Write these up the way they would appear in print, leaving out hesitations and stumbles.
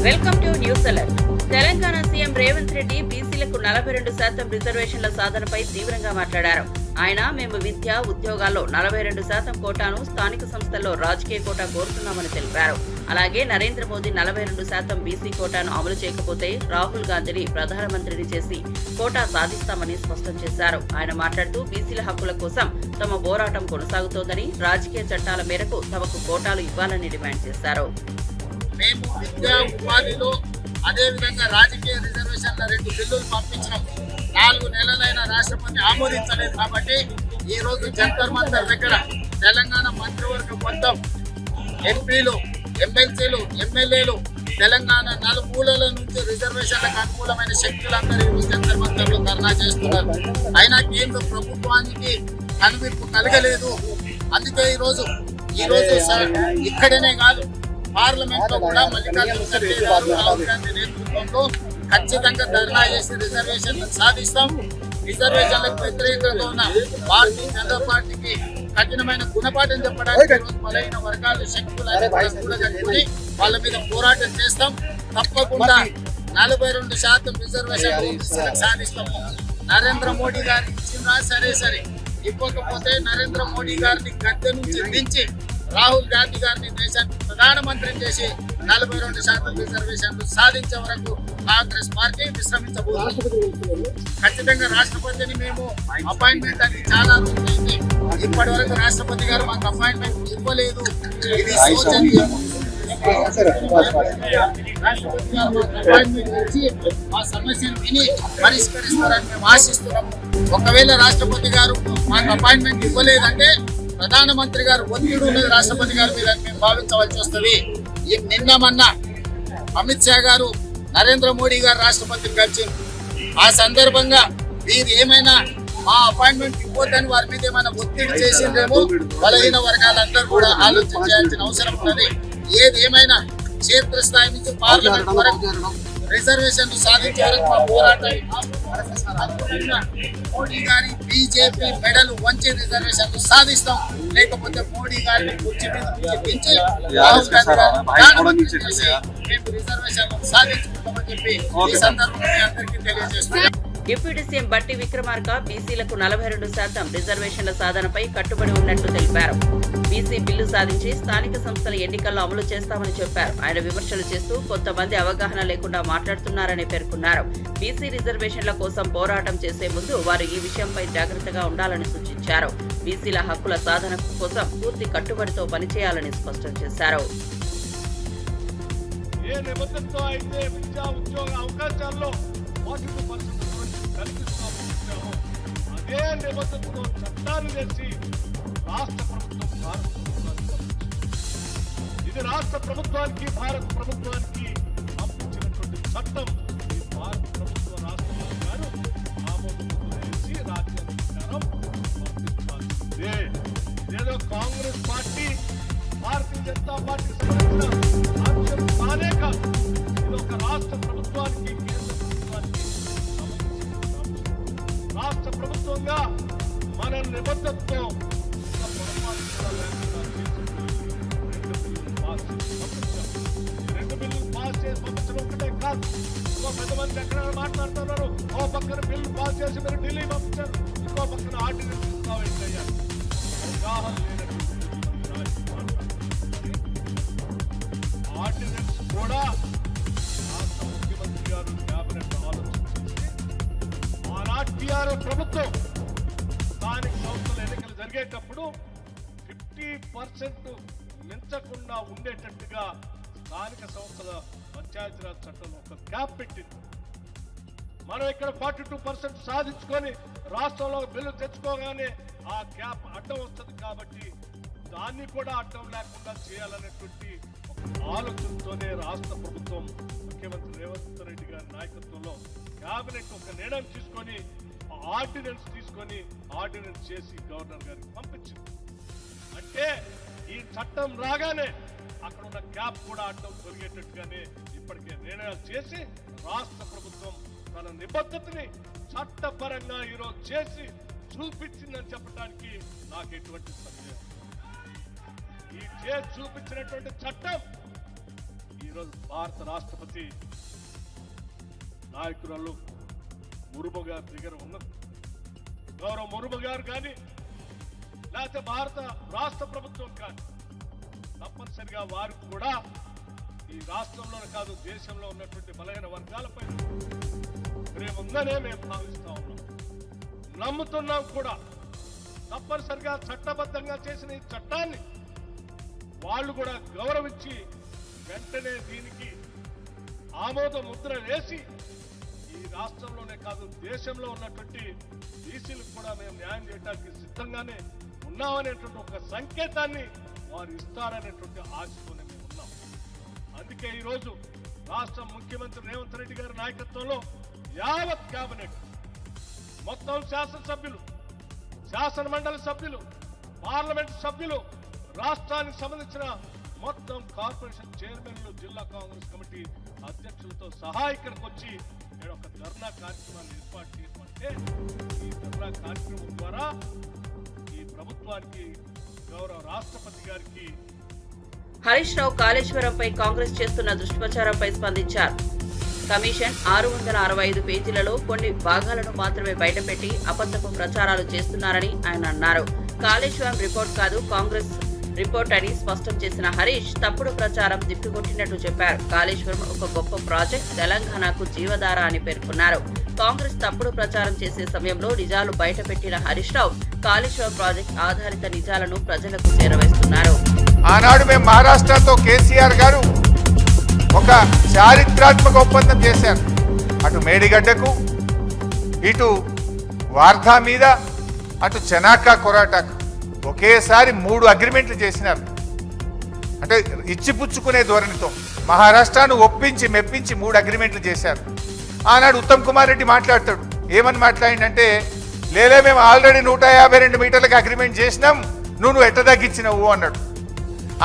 Welcome to news alert. Telangana CM Revanth Reddy బీసీలకు 42% రిజర్వేషన్ల సాధనపై తీవ్రంగా మాట్లాడారు. ఆయన మేము విద్య, ఉద్యోగాల్లో 42% కోటాను, స్థానిక సంస్థల్లో రాజకీయ కోటా కోరుతున్నామని తెలిపారు. అలాగే నరేంద్ర మోదీ 42% బీసీ కోటాను అమలు చేయకపోతే రాహుల్ గాంధీని ప్రధానమంత్రిని చేసి కోటా సాధిస్తామని స్పష్టం చేశారు. ఆయన మాట్లాడుతూ బీసీల హక్కుల కోసం తమ పోరాటం కొనసాగుతోందని, రాజకీయ చట్టాల మేరకు తమకు కోటాలు ఇవ్వాలని డిమాండ్ చేశారు. మేము విద్యా ఉపాధిలో అదేవిధంగా రాజకీయ రిజర్వేషన్ల 2 బిల్లులు పంపించినాం. 4 నెలలైన రాష్ట్రపతి ఆమోదించలేదు. కాబట్టి ఈ రోజు జంతర్ మంతర్ దగ్గర తెలంగాణ మంత్రివర్గం మొత్తం ఎంపీలు, ఎమ్మెల్సీలు, ఎమ్మెల్యేలు తెలంగాణ నలుమూలల నుంచి రిజర్వేషన్లకు అనుకూలమైన శక్తులందరూ ఈ రోజు జంతర్ మంతర్ లో ధర్నా చేస్తున్నారు. అయినా కేంద్ర ప్రభుత్వానికి కనువిప్పు కలగలేదు. అందుకే ఈ రోజు ఇక్కడనే కాదు, పార్లమెంట్ లో కూడా మల్లికార్జున ఖర్గే గారు, రాహుల్ గాంధీ నేతృత్వంలో ఖచ్చితంగా ధర్నా చేసి రిజర్వేషన్లను సాధిస్తాం. రిజర్వేషన్లకు వ్యతిరేకంగా ఉన్న భారతీయ జనతా పార్టీకి కఠినమైన గుణపాఠం చెప్పడానికి బలైన వర్గాలు, శక్తులు కలుపుకొని వాళ్ళ మీద పోరాటం చేస్తాం. తప్పకుండా 42% రిజర్వేషన్ సాధిస్తాము. నరేంద్ర మోడీ గారు ఇచ్చినా సరే ఇవ్వకపోతే నరేంద్ర మోడీ గారిని గద్దె నుంచి దించి రాహుల్ గాంధీ గారిని దేశానికి ప్రధానమంత్రిని చేసి 42% రిజర్వేషన్లు సాధించే వరకు కాంగ్రెస్ పార్టీ విశ్రమించబోతుంది. ఖచ్చితంగా రాష్ట్రపతిని మేము అపాయింట్మెంట్ అని చాలా రోజులైంది. ఇప్పటి వరకు రాష్ట్రపతి గారు మాకు అపాయింట్మెంట్ ఇవ్వలేదు. ఇది శోచనీయం. రాష్ట్రపతి గారు మాకు అపాయింట్మెంట్ ఇచ్చి మా సమస్యను విని పరిష్కరిస్తారని మేము ఆశిస్తున్నాము. ఒకవేళ రాష్ట్రపతి గారు మాకు అపాయింట్మెంట్ ఇవ్వలేదంటే ప్రధానమంత్రి గారు ఒత్తిడి ఉన్నది రాష్ట్రపతి గారి మీద మేము భావించవలసి వస్తుంది. నిన్న మొన్న అమిత్ షా గారు నరేంద్ర మోడీ గారు రాష్ట్రపతిని కలిసి ఆ సందర్భంగా వీరు ఏమైనా మా అపాయింట్మెంట్ ఇవ్వద్దని వారి మీద ఏమైనా ఒత్తిడి చేసిందేమో బలహీన వర్గాలందరూ కూడా ఆలోచించాల్సిన అవసరం ఉన్నది. ఏది ఏమైనా క్షేత్రస్థాయి నుంచి పార్లమెంట్ వరకు రిజర్వేషన్లు సాధించే వరకు మా పోరాటం. మోడీ గారి బీజేపీ మెడలు వంచి రిజర్వేషన్లు సాధిస్తాం. లేకపోతే మోడీ గారిని కుర్చీ మీద దించి రాహుల్ గాంధీ మేము రిజర్వేషన్లు సాధించుకుంటామని చెప్పి ఈ సందర్భంగా అందరికీ తెలియజేస్తున్నాం. డిప్యూటీ సీఎం బట్టి విక్రమార్క బీసీలకు 42% రిజర్వేషన్ల సాధనపై కట్టుబడి ఉన్నట్టు తెలిపారు. బీసీ బిల్లు సాధించి స్థానిక సంస్థల ఎన్నికల్లో అమలు చేస్తామని చెప్పారు. ఆయన విమర్శలు చేస్తూ కొంతమంది అవగాహన లేకుండా మాట్లాడుతున్నారని పేర్కొన్నారు. బీసీ రిజర్వేషన్ల కోసం పోరాటం చేసే ముందు వారు ఈ విషయంపై జాగ్రత్తగా ఉండాలని సూచించారు. బీసీల హక్కుల సాధన కోసం పూర్తి కట్టుబడితో పనిచేయాలని స్పష్టం చేశారు. ఏ నిబంధనతో అయితే విద్యా ఉద్యోగ అవకాశాల్లో 42% కల్పిస్తామో అదే నిబంధనతో చట్టాన్ని తెచ్చి రాష్ట్ర ప్రభుత్వం భారత ప్రభుత్వానికి ఇది రాష్ట్ర ప్రభుత్వానికి భారత ప్రభుత్వానికి పంపించినటువంటి చట్టం. ఈ భారత ప్రభుత్వ రాష్ట్రపతి గారు ఆమోదముద్ర వేసి రాజ్యాంగ పంపించాల్సిందే. ఇదేదో కాంగ్రెస్ పార్టీ, భారతీయ జనతా పార్టీ సంబంధించిన అంశం కానే కాదు. ఇది ఒక రాష్ట్ర ప్రభుత్వానికి, కేంద్ర ప్రభుత్వానికి రాష్ట్ర ప్రభుత్వంగా మన నిబద్ధతతో 2 బిల్లులు పాస్ చేసి పంపించడం ఒకటే కాదు. ఇంకో 10 మంది ఎక్కడ మాట్లాడుతున్నారు. ఓ పక్కన బిల్లు పాస్ చేసి మీరు ఢిల్లీ పంపించారు, ఇంకో పక్కన ఆర్డినెన్స్ ఇస్తామయ్యారు. అవగాహన లేనటువంటి ఆర్డినెన్స్ కూడా రాష్ట్ర ముఖ్యమంత్రి గారు క్యాబినెట్ ఆలోచించి ఆనాటి టీఆర్ఎస్ ప్రభుత్వం స్థానిక సంస్థల ఎన్నికలు జరిగేటప్పుడు 50% మించకుండా ఉండేటట్టుగా స్థానిక సంస్థల పంచాయతీరాజ్ చట్టంలో ఒక క్యాప్ పెట్టింది. మనం ఇక్కడ 42% సాధించుకొని రాష్ట్రంలో బిల్లు తెచ్చుకోగానే ఆ క్యాప్ అడ్డం వస్తుంది. కాబట్టి దాన్ని కూడా అడ్డం లేకుండా చేయాలనేటువంటి ఆలోచనతోనే రాష్ట్ర ప్రభుత్వం ముఖ్యమంత్రి రేవంత్ రెడ్డి గారి నాయకత్వంలో క్యాబినెట్ ఒక నిర్ణయం తీసుకొని ఆర్డినెన్స్ చేసి గవర్నర్ గారికి పంపించింది. అంటే ఈ చట్టం రాగానే అక్కడ ఉన్న క్యాప్ కూడా అడ్డం తొలగేటట్టుగానే ఇప్పటికే నిర్ణయాలు చేసి రాష్ట్ర ప్రభుత్వం తన నిబద్ధతని చట్టపరంగా ఈరోజు చేసి చూపించిందని చెప్పడానికి నాకు ఎటువంటి సందేహం. ఈ చేసి చూపించినటువంటి చట్టం ఈరోజు భారత రాష్ట్రపతి నాయకురాలు ముర్ము గారి దగ్గర ఉన్నది. గౌరవ ముర్ము గారు కానీ లేకపోతే భారత రాష్ట్ర ప్రభుత్వం కానీ తప్పనిసరిగా వారికి కూడా ఈ రాష్ట్రంలోనే కాదు దేశంలో ఉన్నటువంటి బలహీన వర్గాలపై ప్రేమ ఉందనే మేము భావిస్తా ఉన్నాం, నమ్ముతున్నాం కూడా. తప్పనిసరిగా చట్టబద్ధంగా చేసిన ఈ చట్టాన్ని వాళ్ళు కూడా గౌరవించి వెంటనే దీనికి ఆమోద ముద్ర వేసి ఈ రాష్ట్రంలోనే కాదు దేశంలో ఉన్నటువంటి బీసీలకు కూడా మేము న్యాయం చేయడానికి సిద్ధంగానే ఉన్నామనేటువంటి ఒక సంకేతాన్ని వారు ఇస్తారనేటువంటి ఆశతోనే మేము ఉన్నాం. అందుకే ఈరోజు రాష్ట్ర ముఖ్యమంత్రి రేవంత్ రెడ్డి గారి నాయకత్వంలో యావత్ కేబినెట్ మొత్తం శాసనసభ్యులు, శాసన మండలి సభ్యులు, పార్లమెంట్ సభ్యులు, రాష్ట్రానికి సంబంధించిన మొత్తం కార్పొరేషన్ చైర్మన్లు, జిల్లా కాంగ్రెస్ కమిటీ అధ్యక్షులతో సహా ఇక్కడికి వచ్చి నేను ఒక ధర్నా కార్యక్రమాన్ని ఏర్పాటు చేయమంటే ఈ ధర్నా కార్యక్రమం ద్వారా ఈ ప్రభుత్వానికి గౌరవ రాష్ట్రపతి గారికి హరీష్ రావు కాళేశ్వరంపై కాంగ్రెస్ చేస్తున్న దుష్ప్రచారంపై స్పందించారు. కమిషన్ 665 పేజీలలో కొన్ని భాగాలను మాత్రమే బయటపెట్టి అబద్ధపు ప్రచారాలు చేస్తున్నారని ఆయన అన్నారు. కాళేశ్వరం రిపోర్ట్ కాదు, కాంగ్రెస్ రిపోర్ట్ అని స్పష్టం చేసిన హరీష్ తప్పుడు ప్రచారం తిప్పికొట్టినట్టు చెప్పారు. కాళేశ్వరం ఒక గొప్ప ప్రాజెక్ట్, తెలంగాణకు జీవధార అని పేర్కొన్నారు. కాంగ్రెస్ తప్పుడు ప్రచారం చేసే సమయంలో నిజాలు బయటపెట్టిన హరీష్ రావు కాళేశ్వరం ప్రాజెక్ట్ ఆధారిత నిజాలను ప్రజలకు చేరవేస్తున్నారు. ఆనాడు మేము మహారాష్ట్రతో కేసీఆర్ గారు ఒక చారిత్రాత్మక ఒప్పందం చేశారు. అటు మేడిగడ్డకు, ఇటు వార్ధా మీద, అటు చెనాకా కొరాటాకు ఒకేసారి 3 అగ్రిమెంట్లు చేసినారు. అంటే ఇచ్చిపుచ్చుకునే ధోరణితో మహారాష్ట్రను ఒప్పించి మెప్పించి 3 అగ్రిమెంట్లు చేశారు. ఆనాడు ఉత్తమ్ కుమార్ రెడ్డి మాట్లాడతాడు, ఏమని మాట్లాడిందంటే, లేలే మేము ఆల్రెడీ 152 మీటర్లకు అగ్రిమెంట్ చేసినాం, నువ్వు ఎట్ట తగ్గించినవు అన్నాడు.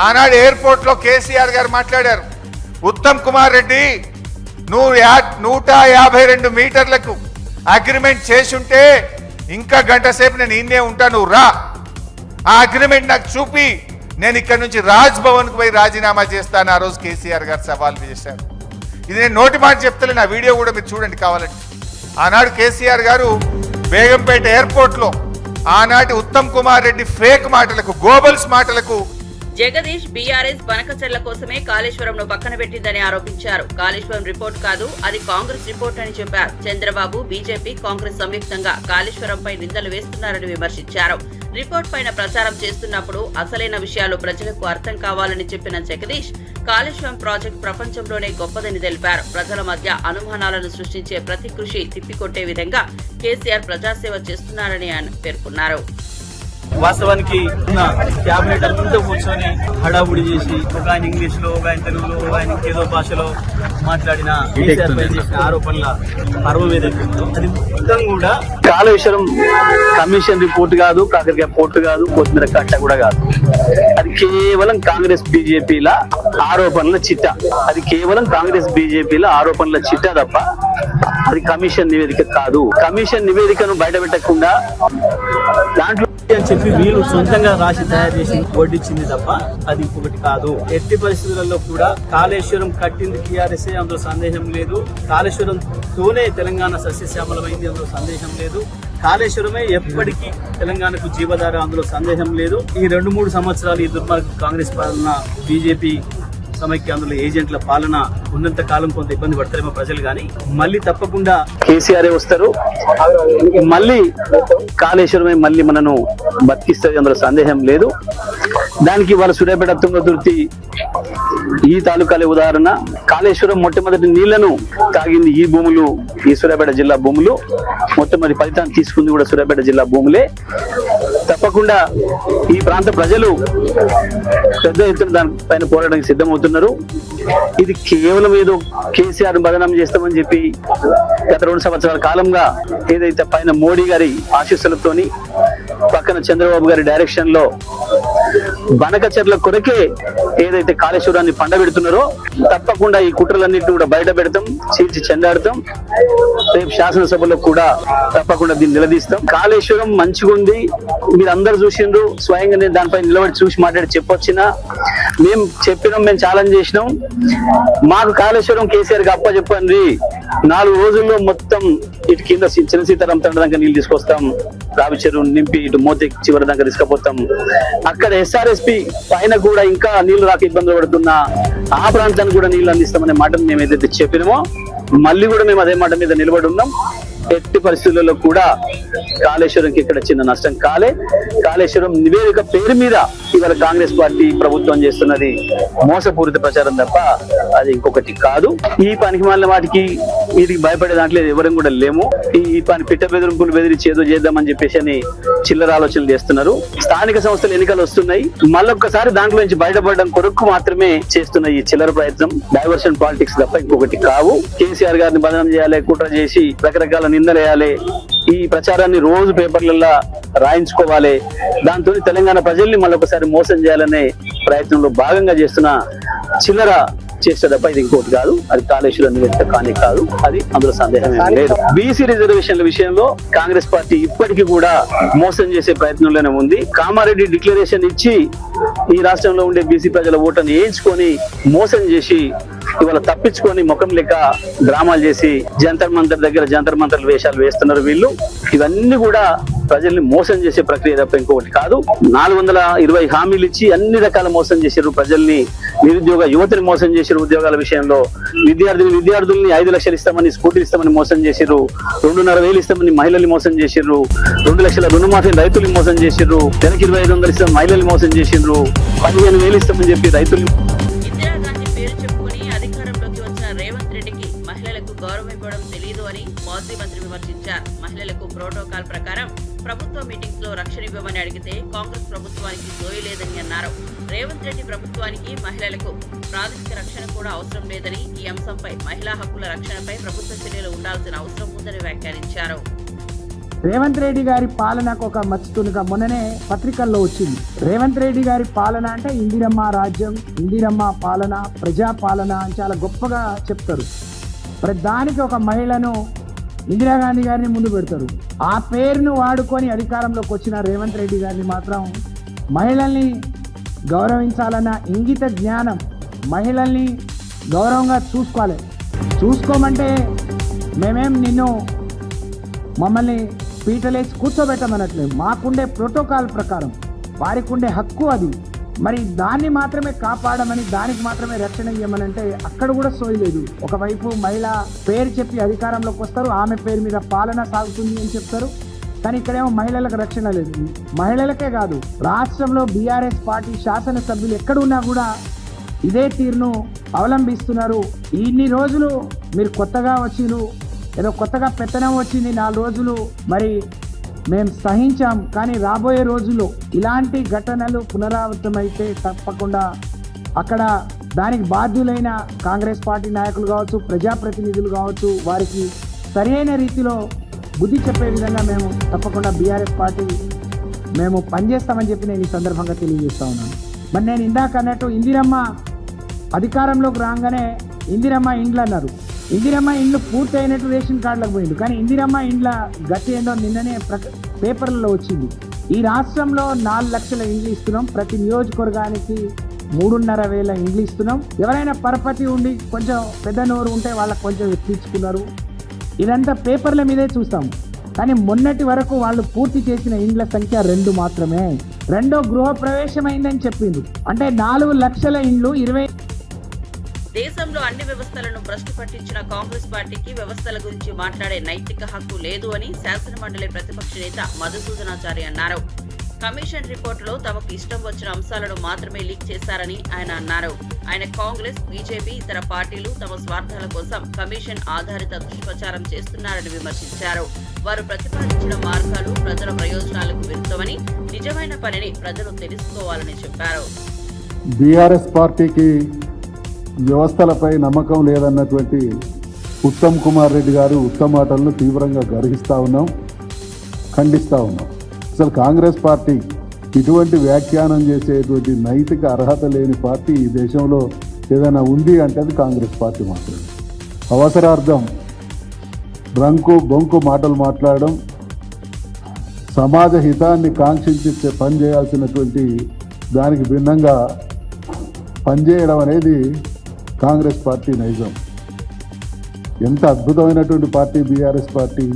ఆనాడు ఎయిర్పోర్ట్లో కేసీఆర్ గారు మాట్లాడారు, ఉత్తమ్ కుమార్ రెడ్డి నువ్వు 152 మీటర్లకు అగ్రిమెంట్ చేసుంటే ఇంకా గంట సేపు నేను ఇన్నే ఉంటా, నువ్వు రా, ఆ అగ్రిమెంట్ నాకు చూపి నేను ఇక్కడ నుంచి రాజ్ భవన్కు పోయి రాజీనామా చేస్తాను. ఆ రోజు కేసీఆర్ గారు సవాల్ చేశారు. ఇది నేను నోటి మాట చెప్తలే, నా వీడియో కూడా మీరు చూడండి కావాలంటే. ఆనాడు కేసీఆర్ గారు బేగంపేట ఎయిర్పోర్ట్లో ఆనాటి ఉత్తమ్ కుమార్ రెడ్డి ఫేక్ మాటలకు, గోబల్స్ మాటలకు జగదీష్ బీఆర్ఎస్ బనకచెర్ల కోసమే కాళేశ్వరంను పక్కన పెట్టిందని ఆరోపించారు. కాళేశ్వరం రిపోర్ట్ కాదు, అది కాంగ్రెస్ రిపోర్ట్ అని చెప్పారు. చంద్రబాబు, బీజేపీ, కాంగ్రెస్ సంయుక్తంగా కాళేశ్వరంపై నిందలు వేస్తున్నారని విమర్శించారు. రిపోర్ట్ పైన ప్రచారం చేస్తున్నప్పుడు అసలైన విషయాలు ప్రజలకు అర్థం కావాలని చెప్పిన జగదీష్ కాళేశ్వరం ప్రాజెక్ట్ ప్రపంచంలోనే గొప్పదని తెలిపారు. ప్రజల మధ్య అనుమానాలను సృష్టించే ప్రతి కృషి తిప్పికొట్టే విధంగా కేసీఆర్ ప్రజాసేవ చేస్తున్నారని ఆయన పేర్కొన్నారు. వాస్తవానికి క్యాబినెట్ అంతా కూర్చొని హడావుడి చేసి ఒక ఆయన ఇంగ్లీష్ లో, ఒక ఆయన తెలుగులో, ఒక ఆయన ఏదో భాషలో మాట్లాడిన ఆరోపణల పర్వం ఏదైతే ఉందో అది మొత్తం కూడా కాళేశ్వరం కమిషన్ రిపోర్ట్ కాదు, కాకరకాయ పోర్టు కాదు, కొత్తిమీర కట్ట కూడా కాదు. అది కేవలం కాంగ్రెస్ బీజేపీల ఆరోపణల చిట్ట. అది కేవలం కాంగ్రెస్ బీజేపీల ఆరోపణల చిట్ట తప్ప అది కమిషన్ నివేదిక కాదు. కమిషన్ నివేదికను బయట పెట్టకుండా దాంట్లో అని చెప్పి వీళ్ళు సొంతంగా రాసి తయారు చేసి వడ్డించింది తప్ప అది ఇంకొకటి కాదు. ఎట్టి పరిస్థితులలో కూడా కాళేశ్వరం కట్టింది టీఆర్ఎస్, అందులో సందేహం లేదు. కాళేశ్వరంతోనే తెలంగాణ సస్యశ్యామలమైంది, అందులో సందేహం లేదు. కాళేశ్వరమే ఎప్పటికీ తెలంగాణకు జీవధార, అందులో సందేహం లేదు. ఈ 2-3 సంవత్సరాలు ఈ దుర్మార్గ కాంగ్రెస్ పాలన, బీజేపీ సమైక్య అందులో ఏజెంట్ల పాలన ఉన్నంత కాలం కొంత ఇబ్బంది పడతారేమో ప్రజలు, కానీ మళ్ళీ తప్పకుండా కేసీఆర్ వస్తారు, మళ్ళీ కాళేశ్వరమే మళ్ళీ మనను బతికిస్తుంది, అందులో సందేహం లేదు. దానికి వాళ్ళ సూర్యాపేట తుంగతుర్తి ఈ తాలూకాలే ఉదాహరణ. కాళేశ్వరం మొట్టమొదటి నీళ్లను తాగింది ఈ భూములు, ఈ సూర్యాపేట జిల్లా భూములు. మొట్టమొదటి ఫలితాన్ని తీసుకుంది కూడా సూర్యాపేట జిల్లా భూములే. తప్పకుండా ఈ ప్రాంత ప్రజలు పెద్ద ఎత్తున దానిపైన పోరాటానికి సిద్ధమవుతున్నారు. ఇది కేవలం ఏదో కేసీఆర్ బదనాం చేస్తామని చెప్పి గత 2 సంవత్సరాల కాలంగా ఏదైతే పైన మోడీ గారి ఆశీస్సులతోని పక్కన చంద్రబాబు గారి డైరెక్షన్ లో బనకచెర్ల కొరకే ఏదైతే కాళేశ్వరాన్ని పండబెడుతున్నారో తప్పకుండా ఈ కుట్రలన్నింటినీ కూడా బయట పెడతాం, చీల్చి చెండాడతాం. రేపు శాసనసభలో కూడా తప్పకుండా దీన్ని నిలదీస్తాం. కాళేశ్వరం మంచిగా ఉంది, మీరు అందరు చూసిండ్రు, స్వయంగా నేను దానిపై నిలబడి చూసి మాట్లాడి చెప్పొచ్చినా మేము చెప్పినాం, మేము ఛాలెంజ్ చేసినాం. మాకు కాళేశ్వరం కేసీఆర్ కి అప్పచెప్పండి, 4 రోజుల్లో మొత్తం ఇటు కింద చిన్న సీతారాం తండ్రి దాకా నీళ్ళు తీసుకొస్తాం, రావి చెరువు నింపి ఇటు మోతే చివరి దాకా తీసుకుపోతాం. అక్కడ SRSP పైన కూడా ఇంకా నీళ్లు రాక ఇబ్బందులు పడుతున్నా ఆ ప్రాంతానికి కూడా నీళ్లు అందిస్తామనే మాటను మేము ఏదైతే చెప్పినామో మళ్ళీ కూడా మేము అదే మాట మీద నిలబడి ఉన్నాం. ఎట్టి పరిస్థితుల్లో కూడా కాళేశ్వరంకి ఇక్కడ చిన్న నష్టం కాలే. కాళేశ్వరం నివేదిక పేరు మీద ఇవాళ కాంగ్రెస్ పార్టీ ప్రభుత్వం చేస్తున్నది మోసపూరిత ప్రచారం తప్ప అది ఇంకొకటి కాదు. ఈ పనికి మాలిన వాటికి వీటికి భయపడే దాంట్లో ఎవరం కూడా లేము. ఈ పని పిట్ట బెదిరింపులు బెదిరించి ఏదో చేద్దామని చెప్పేసి అని చిల్లర ఆలోచనలు చేస్తున్నారు. స్థానిక సంస్థల ఎన్నికలు వస్తున్నాయి, మళ్ళొక్కసారి దాంట్లో నుంచి బయటపడడం కొరకు మాత్రమే చేస్తున్న ఈ చిల్లర ప్రయత్నం డైవర్షన్ పాలిటిక్స్ తప్ప ఇంకొకటి కావు. కేసీఆర్ గారిని బదనం చేయాలి, కుట్ర చేసి రకరకాల నిందలేయాలి, ఈ ప్రచారాన్ని రోజు పేపర్లలో రాయించుకోవాలి, దాంతో తెలంగాణ ప్రజల్ని మళ్ళొకసారి మోసం చేయాలనే ప్రయత్నంలో భాగంగా చేస్తున్న చిల్లర చేస్తే తప్ప ఇది ఇంకోటి కాదు. అది కాళేశ్వరం నివేదిక కానీ కాదు, అది అందులో సందేహం లేదు. బీసీ రిజర్వేషన్ల విషయంలో కాంగ్రెస్ పార్టీ ఇప్పటికీ కూడా మోసం చేసే ప్రయత్నంలోనే ఉంది. కామారెడ్డి డిక్లరేషన్ ఇచ్చి ఈ రాష్ట్రంలో ఉండే బీసీ ప్రజల ఓటును వేయించుకొని మోసం చేసి ఇవాళ తప్పించుకొని ముఖం లెక్క డ్రామాలు చేసి జంతర్ మంతర్ దగ్గర జంతర్ మంతర్ వేషాలు వేస్తున్నారు వీళ్ళు. ఇవన్నీ కూడా ప్రజల్ని మోసం చేసే ప్రక్రియ తప్ప ఇంకొకటి కాదు. 420 హామీలు ఇచ్చి అన్ని రకాల మోసం చేశారు ప్రజల్ని. నిరుద్యోగ యువతిని మోసం చేశారు, ఉద్యోగాల విషయంలో విద్యార్థుల్ని 5 లక్షలు ఇస్తామని స్కూటీలు ఇస్తామని మోసం చేశారు, 2,500 ఇస్తామని మహిళల్ని మోసం చేశారు, 2 లక్షల రుణమాఫీ రైతుల్ని మోసం చేశారు, నెలకి 2,500 ఇస్తామని మహిళల్ని మోసం చేశారు, 15,000 ఇస్తామని చెప్పి రైతుల్ని. ఇందిరాగాంధీ పేరు చెప్పుకుని అధికారంలోకి వచ్చిన రేవంత్ రెడ్డికి మహిళలకు గౌరవం ఇవ్వడం తెలియదు అని మాజీ మంత్రి విమర్శించారు. మహిళలకు ప్రోటోకాల్ ప్రకారం ప్రభుత్వ మీటింగ్స్ లో రక్షణ ఇవ్వమని అడిగితే కాంగ్రెస్ ప్రభుత్వానికి సోయలేదని అన్నారు. రేవంత్ రెడ్డి ప్రభుత్వానికి మహిళలకు ప్రాథమిక రక్షణ కూడా అవసరం లేదని, ఈ అంశంపై మహిళా హక్కుల రక్షణపై ప్రభుత్వ చర్యలు ఉండాల్సిన అవసరం ఉందని వ్యాఖ్యానించారు. రేవంత్ రెడ్డి గారి పాలనకు ఒక మచ్చుతునుగా మొన్ననే పత్రికల్లో వచ్చింది. రేవంత్ రెడ్డి గారి పాలన అంటే ఇందిరమ్మ రాజ్యం, ఇందిరమ్మ పాలన, ప్రజా పాలన అని చాలా గొప్పగా చెప్తారు. దానికి ఒక మహిళను ఇందిరాగాంధీ గారిని ముందు పెడతారు. ఆ పేరును వాడుకొని అధికారంలోకి వచ్చిన రేవంత్ రెడ్డి గారిని మాత్రం మహిళల్ని గౌరవించాలన్న ఇంగిత జ్ఞానం, మహిళల్ని గౌరవంగా చూసుకోమంటే మేమేం నిన్ను మమ్మల్ని పీటలేసి కూర్చోబెట్టమనట్లేదు. మాకుండే ప్రోటోకాల్ ప్రకారం వారికి ఉండే హక్కు అది. మరి దాన్ని మాత్రమే కాపాడమని, దానికి మాత్రమే రక్షణ ఇవ్వమనంటే అక్కడ కూడా సోయలేదు. ఒకవైపు మహిళ పేరు చెప్పి అధికారంలోకి వస్తారు, ఆమె పేరు మీద పాలన సాగుతుంది అని చెప్తారు, కానీ ఇక్కడేమో మహిళలకు రక్షణ లేదు. మహిళలకే కాదు, రాష్ట్రంలో బీఆర్ఎస్ పార్టీ శాసనసభ్యులు ఎక్కడున్నా కూడా ఇదే తీరును అవలంబిస్తున్నారు. ఇన్ని రోజులు మీరు కొత్తగా వచ్చిరు, ఏదో కొత్తగా పెత్తనం వచ్చింది 4 రోజులు మరి మేము సహించాం, కానీ రాబోయే రోజుల్లో ఇలాంటి ఘటనలు పునరావృతమైతే తప్పకుండా అక్కడ దానికి బాధ్యులైన కాంగ్రెస్ పార్టీ నాయకులు కావచ్చు, ప్రజాప్రతినిధులు కావచ్చు, వారికి సరైన రీతిలో బుద్ధి చెప్పే విధంగా మేము తప్పకుండా బీఆర్ఎస్ పార్టీ మేము పనిచేస్తామని చెప్పి నేను ఈ సందర్భంగా తెలియజేస్తా ఉన్నాను. మరి నేను ఇందాక అన్నట్టు ఇందిరమ్మ అధికారంలోకి రాగానే ఇందిరమ్మ ఇండ్లు అన్నారు. ఇందిరమ్మ ఇండ్లు పూర్తి అయినట్టు రేషన్ కార్డులకు పోయింది, కానీ ఇందిరమ్మ ఇండ్ల గతి ఏందో నిన్ననే పేపర్లలో వచ్చింది. ఈ రాష్ట్రంలో 4 లక్షల ఇండ్లు ఇస్తున్నాం, ప్రతి నియోజకవర్గానికి 3,500 ఇండ్లు ఇస్తున్నాం. ఎవరైనా పరపతి ఉండి కొంచెం పెద్ద నోరు ఉంటే వాళ్ళకి కొంచెం ఎక్కించుకున్నారు. ఇదంతా పేపర్ల మీదే చూస్తాం, కానీ మొన్నటి వరకు వాళ్ళు పూర్తి చేసిన ఇండ్ల సంఖ్య 2 మాత్రమే. 2వ గృహ ప్రవేశం అయిందని చెప్పింది. అంటే 4 లక్షల ఇండ్లు 20. దేశంలో అన్ని వ్యవస్థలను భ్రష్టు పట్టించిన కాంగ్రెస్ పార్టీకి వ్యవస్థల గురించి మాట్లాడే నైతిక హక్కు లేదు అని శాసనమండలి ప్రతిపక్ష నేత మధుసూదనాచారి అన్నారు. కమిషన్ రిపోర్టులో తమకు ఇష్టం వచ్చిన అంశాలను మాత్రమే లీక్ చేశారని ఆయన అన్నారు. ఆయన కాంగ్రెస్, బీజేపీ, ఇతర పార్టీలు తమ స్వార్థాల కోసం కమిషన్ ఆధారిత దుష్ప్రచారం చేస్తున్నారని విమర్శించారు. వారు ప్రతిపాదించిన మార్గాలు ప్రజల ప్రయోజనాలకు విరుద్ధమని, నిజమైన పనిని ప్రజలు తెలుసుకోవాలని చెప్పారు. బీఆర్ఎస్ పార్టీకి వ్యవస్థలపై నమ్మకం లేదన్నటువంటి ఉత్తమ్ కుమార్ రెడ్డి గారు ఉత్తమ మాటలను తీవ్రంగా గర్హిస్తూ ఉన్నాం, ఖండిస్తూ ఉన్నాం. అసలు కాంగ్రెస్ పార్టీ ఇటువంటి వ్యాఖ్యానం చేసేటువంటి నైతిక అర్హత లేని పార్టీ ఈ దేశంలో ఏదైనా ఉంది అంటే అది కాంగ్రెస్ పార్టీ మాత్రమే. అవసరార్థం రంకు బొంకు మాటలు మాట్లాడడం, సమాజ హితాన్ని కాంక్షించి పని చేయాల్సినటువంటి దానికి భిన్నంగా పనిచేయడం అనేది కాంగ్రెస్ పార్టీ నైజం. ఎంత అద్భుతమైనటువంటి పార్టీ బీఆర్ఎస్ పార్టీ,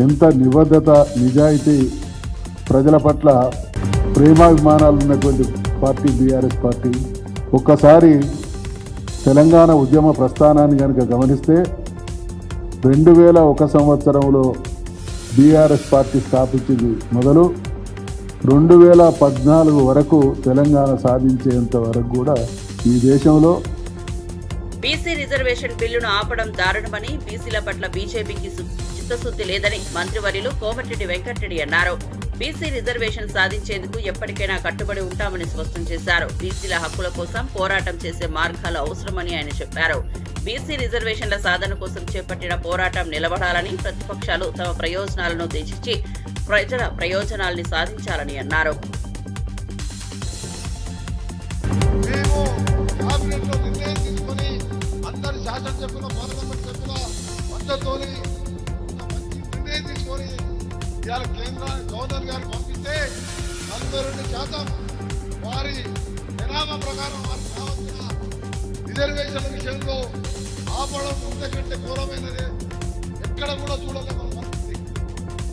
ఎంత నిబద్ధత, నిజాయితీ, ప్రజల పట్ల ప్రేమాభిమానాలు ఉన్నటువంటి పార్టీ బీఆర్ఎస్ పార్టీ. ఒక్కసారి తెలంగాణ ఉద్యమ ప్రస్థానాన్ని కనుక గమనిస్తే 2001 సంవత్సరంలో బీఆర్ఎస్ పార్టీ స్థాపించింది మొదలు 2014 వరకు తెలంగాణ సాధించేంత వరకు కూడా ఈ దేశంలో బీసీ రిజర్వేషన్ బిల్లును ఆపడం దారుణమని, బీసీల పట్ల బీజేపీకి చిత్తశుద్ధి లేదని మంత్రివర్యులు కోమటిరెడ్డి వెంకటరెడ్డి అన్నారు. బీసీ రిజర్వేషన్ సాధించేందుకు ఎప్పటికైనా కట్టుబడి ఉంటామని స్పష్టం చేశారు. బీసీల హక్కుల కోసం పోరాటం చేసే మార్గాలు అవసరమని ఆయన చెప్పారు. బీసీ రిజర్వేషన్ల సాధన కోసం చేపట్టిన పోరాటం నిలబడాలని, ప్రతిపక్షాలు తమ ప్రయోజనాలను త్యజించి ప్రజల ప్రయోజనాల్ని సాధించాలని అన్నారు. మేము క్యాబినెట్లో నిర్ణయం తీసుకొని అందరి శాసనసభ్యుల పార్లమెంట్ సభ్యుల మద్దతుతోని మంచి నిర్ణయం తీసుకొని ఇవాళ కేంద్ర గవర్నర్ గారు పంపిస్తే 42% వారి జనాభా ప్రకారం వారికి కావాల్సిన రిజర్వేషన్ల విషయంలో ఆపడం ఇంతకంటే ఘోరమైనది ఎక్కడ కూడా చూడలేని పరిస్థితి.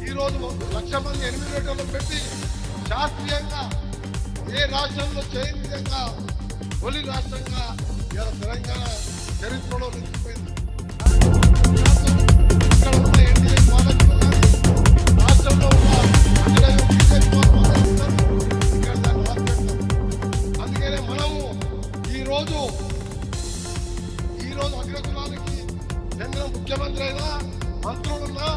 ఈరోజు 1,00,000 మంది ఎనిమిదేటర్లు పెట్టి శాస్త్రీయంగా ఏ రాష్ట్రంలో చేయని విధంగా తొలి రాష్ట్రంగా ఇలా తెలంగాణ చరిత్రలో నిలిచిపోయింది. ఇక్కడ ఉన్న ఎన్డీఏ పాలకులు కానీ రాష్ట్రంలో ఉన్న బీజేపీ ఇక్కడ దాన్ని ఆపేస్తాం. అందుకనే మనము ఈరోజు అగ్రకులానికి చెందిన ముఖ్యమంత్రి అయినా మంత్రులున్నా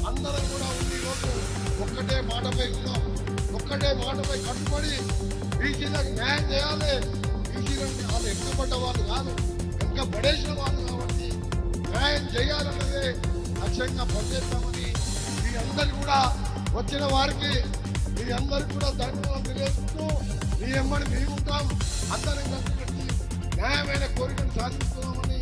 అందరం కూడా ఉండి ఈరోజు ఒక్కటే మాటపై ఉన్నాం. ఒక్కటే మాటపై కట్టుబడి బీసీలకు న్యాయం చేయాలి. బీసీలను వాళ్ళు వెనుకబడ్డ వాళ్ళు కాదు, వెనుక పడేసిన వాళ్ళు కాబట్టి న్యాయం చేయాలన్నదే లక్ష్యంగా పనిచేస్తామని మీ అందరు కూడా వచ్చిన వారికి మీ అందరికి కూడా ధన్యవాదాలు తెలియజేస్తూ మీ ఎమ్మడి మేము ఉంటాం. అందరం కలిసి న్యాయమైన కోరికను సాధిస్తున్నామని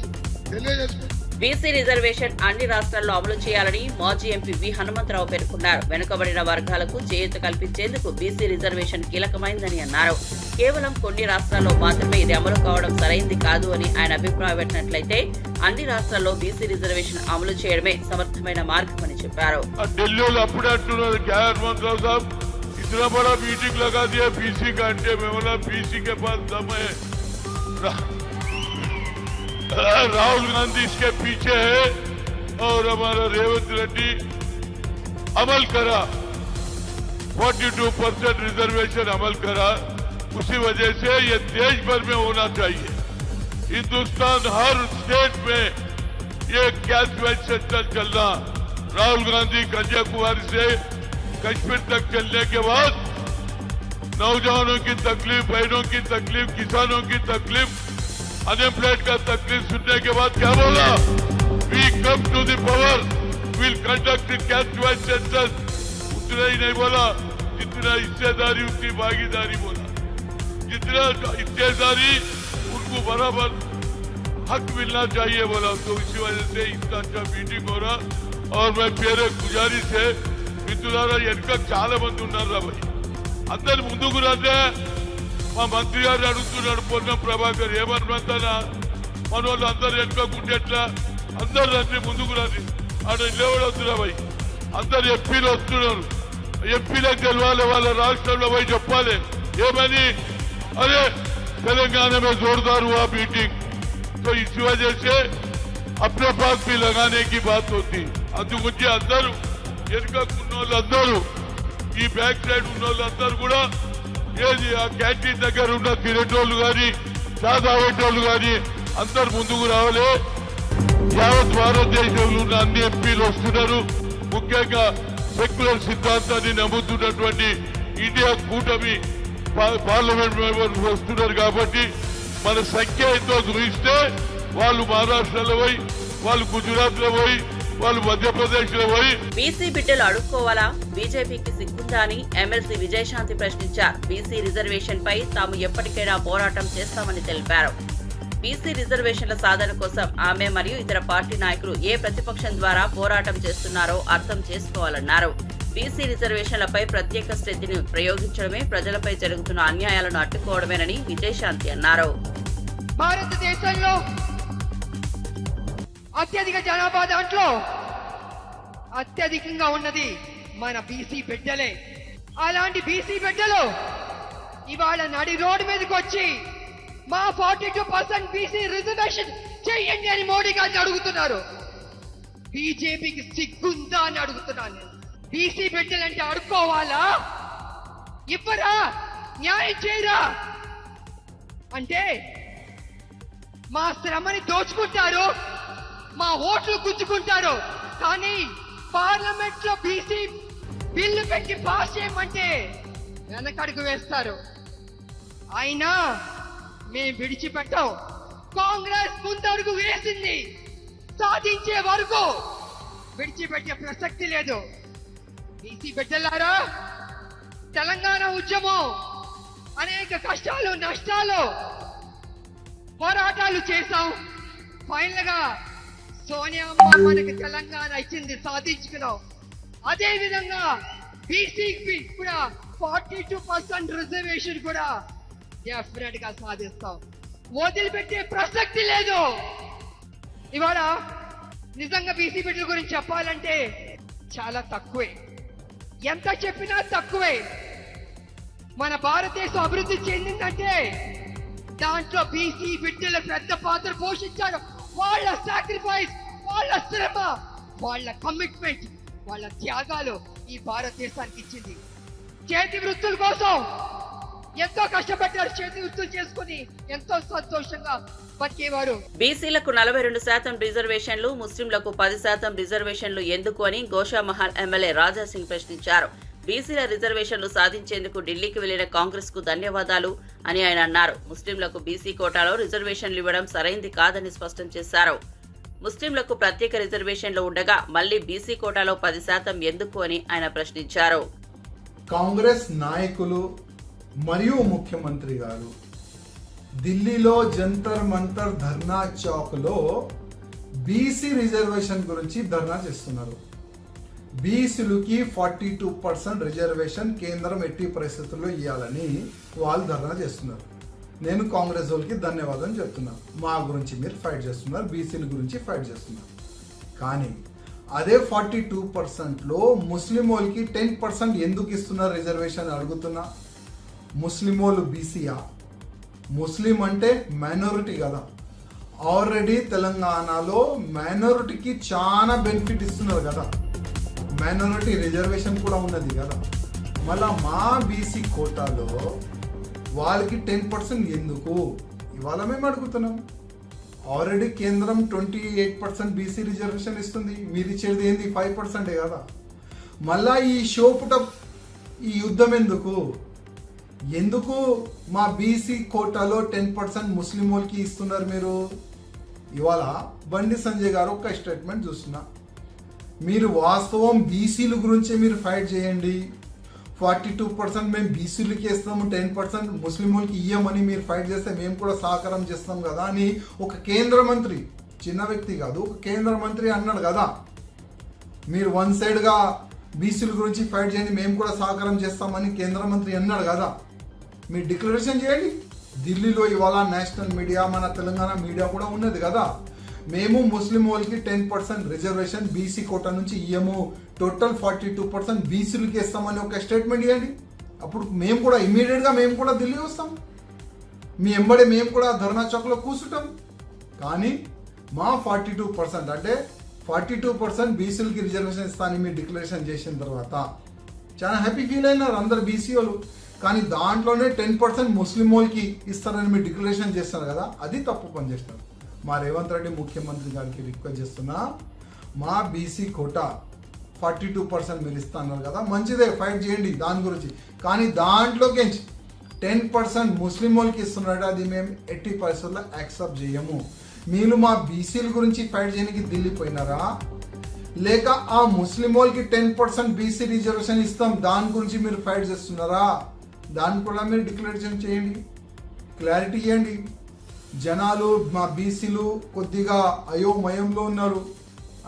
తెలియజేసుకుంటాం. బీసీ రిజర్వేషన్ అన్ని రాష్ట్రాల్లో అమలు చేయాలని మాజీ ఎంపీ వి హనుమంతరావు పేర్కొన్నారు. వెనుకబడిన వర్గాలకు చేయూత కల్పించేందుకు బీసీ రిజర్వేషన్ కీలకమైందని అన్నారు. కేవలం కొన్ని రాష్ట్రాల్లో మాత్రమే ఇది అమలు కావడం సరైంది కాదు అని ఆయన అభిప్రాయపెట్టినట్లయితే అన్ని రాష్ట్రాల్లో బీసీ రిజర్వేషన్ అమలు చేయడమే సమర్థమైన మార్గమని చెప్పారు. ఢిల్లీలో అప్పుడే అంటున్నారు హనుమంతరావు సాబ్ ఇతనా బడా మీటింగ్ లగా దియా బీసీ కా అంటే మేమన్నా బీసీ కే పాస్ దమ్ హై. राहुल गांधी इसके पीछे है और हमारा रेवंत रेड्डी अमल करा, 42% रिजर्वेशन अमल करा. उसी वजह से ये देश भर में होना चाहिए. हिंदुस्तान हर स्टेट में ये कैश वैच सेंटर चलना, राहुल गांधी कन्याकुमारी से कश्मीर तक चलने के बाद नौजवानों की तकलीफ, बहनों की तकलीफ, किसानों की तकलीफ, अनएम्प्लॉयड का तकलीफ सुनने के बाद क्या बोला? We come to the power, will conduct cash watch centre. उतना ही नहीं बोला, जितना हिस्सेदारी उतनी भागीदारी बोला. जितना हिस्सेदारी उनको बराबर हक मिलना चाहिए बोला. तो इसी वजह से इतना अच्छा मीटिंग हो रहा. और मैं पेरे गुजारिश है मित्रुलारा వెనుక చాలా మంది ఉన్నారా భయ్, అందరు ముందుకు రండి. మా మంత్రి గారు అడుగుతున్నాడు పొన్నం ప్రభాకర్ ఏమనుకుంటానా, మన వాళ్ళు అందరు వెనుకకుంటే ఎట్లా, అందరు రండి ముందుకు రండి. ఆడ నిలబడి వస్తున్నా భయ్, అందరు ఎంపీలు వస్తున్నారు. ఎంపీలకు తెలవాలి, వాళ్ళ రాష్ట్రంలో పోయి చెప్పాలి ఏమని, అరే तेलंगाना में जोरदार हुआ मीटिंग. तो इस वजह से अपने पास भी लगाने की बात होती. అందుకొచ్చి అందరూ వెనుకకున్న వాళ్ళందరూ ఈ బ్యాక్ సైడ్ ఉన్న వాళ్ళందరూ కూడా ఏది ఆ క్యాంటీన్ దగ్గర ఉన్న తినేటోళ్ళు కానీ చా తాగేటోళ్ళు కానీ అందరు ముందుకు రావాలి. యావత్ భారతదేశంలో ఉన్న అన్ని ఎంపీలు వస్తున్నారు. ముఖ్యంగా సెక్యులర్ సిద్ధాంతాన్ని నమ్ముతున్నటువంటి ఇండియా కూటమి పార్లమెంట్ మెంబర్స్ వస్తున్నారు. కాబట్టి మన సంఖ్య ఎంతో చూస్తే వాళ్ళు మహారాష్ట్రలో పోయి, వాళ్ళు గుజరాత్ లో పోయి, వాళ్ళు మధ్యప్రదేశ్ లో పోయి బీసీ బిడ్డలు అడుక్కోవాలా? బీజేపీకి సిగ్గుందా అని ఎమ్మెల్సీ విజయశాంతి ప్రశ్నించారు. బీసీ రిజర్వేషన్ పై తాము ఎప్పటికైనా పోరాటం చేస్తామని తెలిపారు. బీసీ రిజర్వేషన్ల సాధన కోసం ఆమె మరియు ఇతర పార్టీ నాయకులు ఏ ప్రతిపక్షం ద్వారా పోరాటం చేస్తున్నారో అర్థం చేసుకోవాలన్నారు. బీసీ రిజర్వేషన్లపై ప్రత్యేక శ్రద్ధను ప్రయోగించడమే ప్రజలపై జరుగుతున్న అన్యాయాలను అడ్డుకోవడమేనని విజయశాంతి అన్నారు. భారతదేశంలో అత్యధిక జనాభా దాంట్లో అత్యధికంగా ఉన్నది మన బీసీ బిడ్డలే. అలాంటి బీసీ బిడ్డలు ఇవాళ నడి రోడ్డు మీదకి వచ్చి మా 42% బీసీ రిజర్వేషన్ చెయ్యండి అని మోడీ గారిని అడుగుతున్నారు. బీజేపీకి సిగ్గుందా అని అడుగుతున్నాను నేను. బీసీ బిడ్డలంటే అడుక్కోవాలా? ఇవ్వరా? న్యాయం చేయరా? అంటే మా శ్రమని దోచుకుంటారు, మా ఓట్లు గుంజుకుంటారు. కానీ పార్లమెంట్ లో బీసీ బిల్లు పెట్టి పాస్ చేయమంటే వెనకడుగు వేస్తారు. అయినా మేము విడిచిపెట్టాం. కాంగ్రెస్ ముందడుగు వేసింది, సాధించే వరకు విడిచిపెట్టే ప్రసక్తి లేదు. బీసీ బిడ్డలారా, తెలంగాణ ఉద్యమం అనేక కష్టాలు నష్టాలు పోరాటాలు చేశాం. ఫైనల్ గా సోనియా అమ్మ మనకి తెలంగాణ ఇచ్చింది, సాధించుకున్నాం. అదే విధంగా బీసీకి కూడా 42% రిజర్వేషన్ కూడా డెఫినెట్ గా సాధిస్తాం. వదిలిపెట్టే ప్రసక్తి లేదు. ఇవాళ నిజంగా బీసీ బిడ్డల గురించి చెప్పాలంటే చాలా తక్కువే, ఎంత చెప్పినా తక్కువే. మన భారతదేశం అభివృద్ధి చెందిందంటే దాంట్లో బీసీ బిడ్డలు పెద్ద పాత్ర పోషించారు. వాళ్ళ సాక్రిఫైస్, వాళ్ళ శ్రమ, వాళ్ళ కమిట్మెంట్, వాళ్ళ త్యాగాలు ఈ భారతదేశానికి ఇచ్చింది. చేతి వృత్తుల కోసం ఎంతో కష్టపడ్డారు. చేతి వృత్తులు చేసుకుని ఎంతో సంతోషంగా బతికేవారు. బీసీలకు 42% రిజర్వేషన్లు, ముస్లింలకు 10% రిజర్వేషన్లు ఎందుకు అని గోషామహల్ ఎమ్మెల్యే రాజాసింగ్ ప్రశ్నించారు. బీసీల రిజర్వేషన్లు సాధించేందుకు ఢిల్లీకి వెళ్లిన కాంగ్రెస్ కు ధన్యవాదాలు అని ఆయన అన్నారు. ముస్లింలకు బీసీ కోటాలో రిజర్వేషన్లు ఇవ్వడం సరైంది కాదని స్పష్టం చేశారు. ముస్లింలకు ప్రత్యేక రిజర్వేషన్లు ఉండగా మళ్లీ బీసీ కోటాలో 10% ఎందుకు అని ఆయన ప్రశ్నించారు. కాంగ్రెస్ నాయకులు మరియు ముఖ్యమంత్రి గారు ఢిల్లీలో జంతర్ మంతర్ ధర్నా చౌక్ లో బీసీ రిజర్వేషన్ గురించి ధర్నా చేస్తున్నారు. బీసీలకి 42% రిజర్వేషన్ కేంద్రం ఎట్టి పరిస్థితుల్లో ఇవ్వాలని వాళ్ళు ధర్నా చేస్తున్నారు. నేను కాంగ్రెస్ వాళ్ళకి ధన్యవాదాలు చెప్తున్నా. మా గురించి మీరు ఫైట్ చేస్తున్నారు, బీసీల గురించి ఫైట్ చేస్తున్నారు. కానీ అదే 42%లో ముస్లిం వాళ్ళకి 10% ఎందుకు ఇస్తున్నారు రిజర్వేషన్ అడుగుతున్నా. ముస్లిం వాళ్ళు బీసీయా? ముస్లిం అంటే మైనారిటీ కదా. ఆల్రెడీ తెలంగాణలో మైనారిటీకి చాలా బెనిఫిట్ ఇస్తున్నారు కదా, మైనారిటీ రిజర్వేషన్ కూడా ఉన్నది కదా. మళ్ళా మా బీసీ కోటాలో వాళ్ళకి 10% ఎందుకు ఇవాళ మేము అడుగుతున్నాం. ఆల్రెడీ కేంద్రం 28% బీసీ రిజర్వేషన్ ఇస్తుంది, మీరు ఇచ్చేది ఏంది 5% కదా. మళ్ళా ఈ ఈ యుద్ధం ఎందుకు మా బీసీ కోటాలో 10% ముస్లిం వాళ్ళకి ఇస్తున్నారు మీరు. ఇవాళ బండి సంజయ్ గారు ఒక స్టేట్మెంట్ చూస్తున్నా. మీరు వాస్తవం బీసీల గురించే మీరు ఫైట్ చేయండి. 42% మేము బీసీలకి ఇస్తాము, 10% ముస్లిం వాళ్ళకి ఇయ్యమని మీరు ఫైట్ చేస్తే మేము కూడా సహకారం చేస్తాం కదా అని ఒక కేంద్ర మంత్రి, చిన్న వ్యక్తి కాదు, ఒక కేంద్ర మంత్రి అన్నాడు కదా. మీరు వన్ సైడ్గా బీసీల గురించి ఫైట్ చేయండి, మేము కూడా సహకారం చేస్తామని కేంద్ర మంత్రి అన్నాడు కదా. మీరు డిక్లరేషన్ చేయండి. ఢిల్లీలో ఇవాళ నేషనల్ మీడియా, మన తెలంగాణ మీడియా కూడా ఉన్నది కదా. మేము ముస్లిం వాళ్ళకి 10% రిజర్వేషన్ బీసీ కోటా నుంచి ఇయ్యము, టోటల్ 42% బీసీలకి ఇస్తామని ఒక స్టేట్మెంట్ ఇవ్వండి. అప్పుడు మేము కూడా ఇమీడియట్గా మేము కూడా ఢిల్లీ వస్తాం, మీ ఎంబడే మేము కూడా ధర్నా చౌక్లో కూర్చుంటాం. కానీ మా 42% అంటే 42% బీసీలకి రిజర్వేషన్ ఇస్తానని మీరు డిక్లరేషన్ చేసిన తర్వాత చాలా హ్యాపీ ఫీల్ అయినారు అందరు బీసీ వాళ్ళు. కానీ దాంట్లోనే 10% ముస్లిం వాళ్ళకి ఇస్తారని మీరు డిక్లరేషన్ చేస్తారు కదా, అది తప్పు పని చేస్తారు. మా రేవంత్ రెడ్డి ముఖ్యమంత్రి గారికి రిక్వెస్ట్ చేస్తున్నా, మా బీసీ కోటా 42% మీరు ఇస్తున్నారు కదా, మంచిదే, ఫైట్ చేయండి దాని గురించి. కానీ దాంట్లోకి 10% ముస్లిం వాళ్ళకి ఇస్తున్నాడు, అది మేము ఎట్టి పరిస్థితుల్లో యాక్సెప్ట్ చేయము. మీరు మా బీసీల గురించి ఫైట్ చేయడానికి ఢిల్లీ పోయినారా? లేక ఆ ముస్లిం వాళ్ళకి 10% బీసీ రిజర్వేషన్ ఇస్తాం దాని గురించి మీరు ఫైట్ చేస్తున్నారా? దాన్ని కూడా మీరు డిక్లరేషన్ చేయండి, క్లారిటీ ఇవ్వండి. జనాలు మా బీసీలు కొద్దిగా అయోమయంలో ఉన్నారు.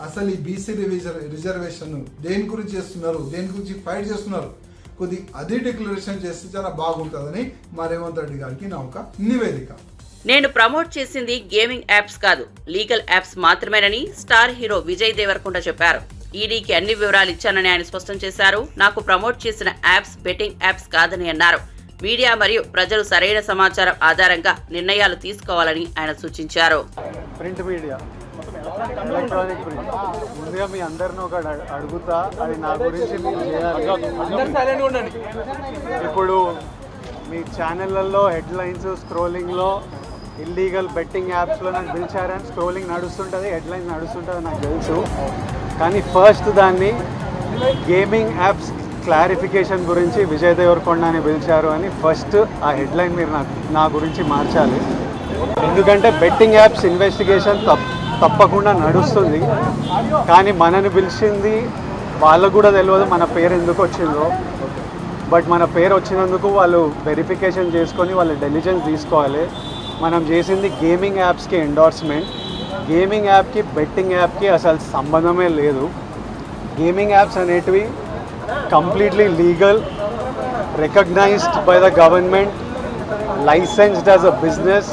అసలు ఈ బీసీ రిజర్వేషన్ దేని గురించి చేస్తున్నారు, దేని గురించి ఫైట్ చేస్తున్నారు, కొద్ది అది డిక్లరేషన్ చేస్తే చాలా బాగుంటుందని మా రేవంత్ రెడ్డి గారికి నా ఒక నివేదిక. నేను ప్రమోట్ చేసింది గేమింగ్ యాప్స్ కాదు, లీగల్ యాప్స్ మాత్రమేనని స్టార్ హీరో విజయ్ దేవరకొండ చెప్పారు. ఈడీకి అన్ని వివరాలు ఇచ్చానని ఆయన స్పష్టం చేశారు. నాకు ప్రమోట్ చేసిన యాప్స్ బెట్టింగ్ యాప్స్ కాదని అన్నారు. మీడియా మరియు ప్రజలు సరైన సమాచారం ఆధారంగా నిర్ణయాలు తీసుకోవాలని ఆయన సూచించారు. ప్రింట్ మీడియా, ఎలక్ట్రానిక్ ప్రింట్, ముందుగా మీ అందరిని ఒక అడుగుతా, అది నా గురించి మీరు చేయాలి. ఇప్పుడు మీ ఛానళ్ళల్లో హెడ్లైన్స్ స్క్రోలింగ్లో ఇల్లీగల్ బెట్టింగ్ యాప్స్లో నాకు పిలిచారని స్క్రోలింగ్ నడుస్తుంటుంది, హెడ్లైన్స్ నడుస్తుంటుంది నాకు తెలుసు. కానీ ఫస్ట్ దాన్ని గేమింగ్ యాప్స్ క్లారిఫికేషన్ గురించి విజయ్ దేవరకొండ అని పిలిచారు అని ఫస్ట్ ఆ హెడ్లైన్ మీరు నా గురించి మార్చాలి. ఎందుకంటే బెట్టింగ్ యాప్స్ ఇన్వెస్టిగేషన్ తప్పకుండా నడుస్తుంది. కానీ మనని పిలిచింది వాళ్ళకు కూడా తెలియదు మన పేరు ఎందుకు వచ్చిందో. బట్ మన పేరు వచ్చినందుకు వాళ్ళు వెరిఫికేషన్ చేసుకొని వాళ్ళ డెలిజెన్స్ తీసుకోవాలి. మనం చేసింది గేమింగ్ యాప్స్కి ఎండోర్స్మెంట్. గేమింగ్ యాప్కి బెట్టింగ్ యాప్కి అసలు సంబంధమే లేదు. గేమింగ్ యాప్స్ అనేటివి completely legal, recognized by the government, licensed as a business.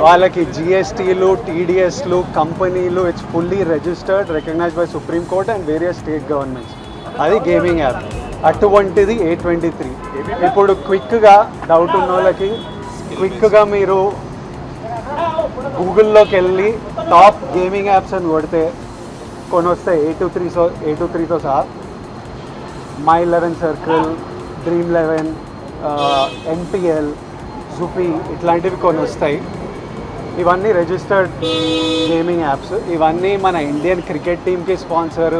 వాళ్ళకి జిఎస్టీలు, టీడీఎస్లు, కంపెనీలు, it's fully registered, recognized by Supreme Court and various state governments. అది గేమింగ్ యాప్. అటువంటిది A23. ఇప్పుడు క్విక్గా డౌట్ ఉన్న వాళ్ళకి క్విక్గా మీరు గూగుల్లోకి వెళ్ళి టాప్ గేమింగ్ యాప్స్ అని కొడితే కొన్ని వస్తాయి. A23తో సహా My11 సర్కిల్, Dream11, NPL, జుపీ ఇట్లాంటివి కొన్ని వస్తాయి. ఇవన్నీ రిజిస్టర్డ్ గేమింగ్ యాప్స్. ఇవన్నీ మన ఇండియన్ క్రికెట్ టీమ్కి స్పాన్సర్,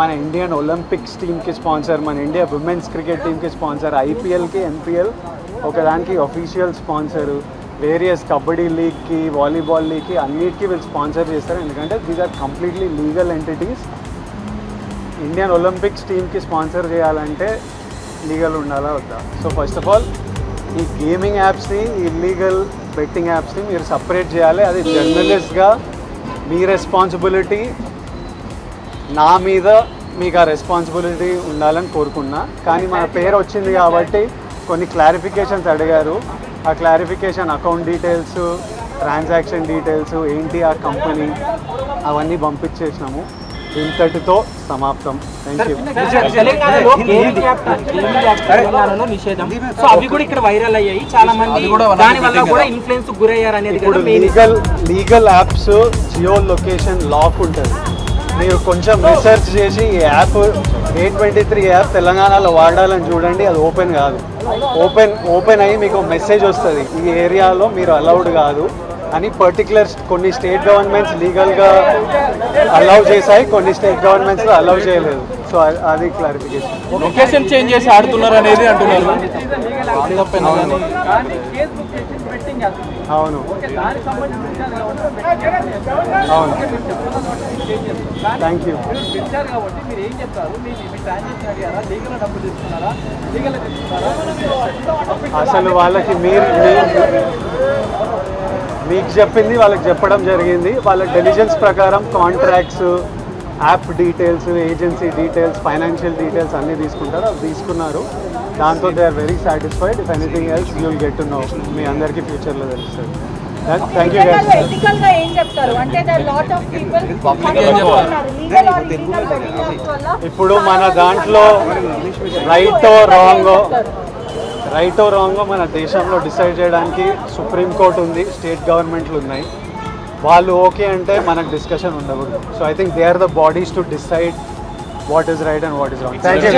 మన ఇండియన్ ఒలింపిక్స్ టీమ్కి స్పాన్సర్, మన ఇండియా విమెన్స్ క్రికెట్ టీమ్కి స్పాన్సర్, ఐపీఎల్కి, ఎన్పిఎల్ ఒకదానికి అఫీషియల్ స్పాన్సరు, వేరియస్ కబడ్డీ లీగ్కి, వాలీబాల్ లీగ్కి అన్నిటికీ వీళ్ళు స్పాన్సర్ చేస్తారు. ఎందుకంటే these are completely legal entities. Indian Olympics టీమ్కి స్పాన్సర్ చేయాలంటే లీగల్ ఉండాలా వద్దా? సో ఫస్ట్ ఆఫ్ ఆల్ ఈ గేమింగ్ యాప్స్ని, ఇల్లీగల్ బెట్టింగ్ యాప్స్ని మీరు సపరేట్ చేయాలి. అది జర్నలిస్ట్గా మీ రెస్పాన్సిబిలిటీ. నా మీద మీకు ఆ రెస్పాన్సిబిలిటీ ఉండాలని కోరుకున్నా. కానీ మన పేరు వచ్చింది కాబట్టి కొన్ని క్లారిఫికేషన్స్ అడిగారు. ఆ clarification account details, transaction details ఏంటి ఆ కంపెనీ అవన్నీ పంపించేసినాము. ఇంతటితో సమాప్తం. Thank you. ఇప్పుడు legal apps geo location lock ఉంటుంది. మీరు కొంచెం రీసెర్చ్ చేసి ఈ యాప్ A23 యాప్ తెలంగాణలో వాడాలని చూడండి. అది ఓపెన్ కాదు. ఓపెన్ అయ్యి మీకు మెసేజ్ వస్తుంది, ఈ ఏరియాలో మీరు అలౌడ్ కాదు అని. పర్టికులర్ కొన్ని స్టేట్ గవర్నమెంట్స్ లీగల్గా అలౌ చేశాయి, కొన్ని స్టేట్ గవర్నమెంట్స్లో అలౌ చేయలేదు. సో అది క్లారిఫికేషన్. లొకేషన్ చేంజ్ చేసి ఆడుతున్నారు అనేది అంటున్నారు. అవును అవును. Thank you. అసలు వాళ్ళకి మీకు చెప్పింది వాళ్ళకి చెప్పడం జరిగింది. వాళ్ళ డెలిజెన్స్ ప్రకారం contracts, app details, agency details, financial details అన్నీ తీసుకుంటారు. అవి తీసుకున్నారు. దాంతో they are very satisfied. If anything else you will get to know. మీ అందరికీ ఫ్యూచర్లో తెలుస్తుంది. Thank you guys. ఇప్పుడు మన దాంట్లో రైటో రాంగో మన దేశంలో డిసైడ్ చేయడానికి సుప్రీంకోర్టు ఉంది, స్టేట్ గవర్నమెంట్లు ఉన్నాయి. వాళ్ళు ఓకే అంటే మనకు డిస్కషన్ ఉండకూడదు. So I think they are the bodies to decide what is right and what is wrong. Thank you.